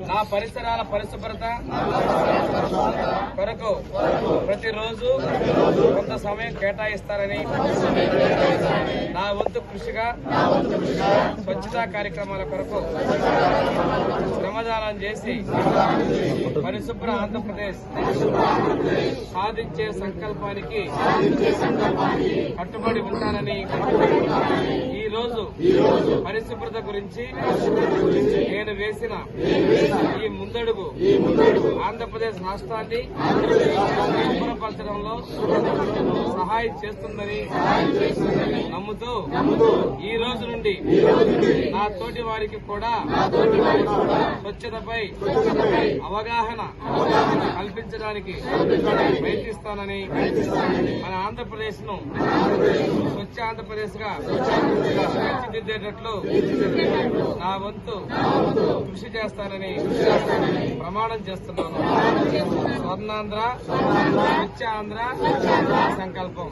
నా పరిసరాల పరిశుభ్రత కొరకు ప్రతిరోజు కొంత సమయం కేటాయిస్తారని నా వంతు కృషిగా స్వచ్ఛతా కార్యక్రమాల కొరకు శ్రమదానం చేసి పరిశుభ్ర ఆంధ్రప్రదేశ్ సాధించే సంకల్పానికి కట్టుబడి ఉంటానని ఈ రోజు పరిశుభ్రత గురించి నేను వేసిన ఈ ముందడుగు ఆంధ్రప్రదేశ్ రాష్ట్రాన్ని శుభ్రపరచడంలో సహాయం చేస్తుందని నమ్ముతూ ఈ రోజు నుండి నా తోటి వారికి కూడా స్వచ్ఛతపై అవగాహన కల్పించడానికి ప్రయత్నిస్తానని మన ఆంధ్రప్రదేశ్ ను స్వచ్ఛ ఆంధ్రప్రదేశ్ గా తీర్చిదిద్దేటట్లు నా వంతు కృషి చేస్తానని ప్రమాణం చేస్తున్నాను. స్వర్ణాంధ్ర స్వచ్ఛ ఆంధ్ర సంకల్పం.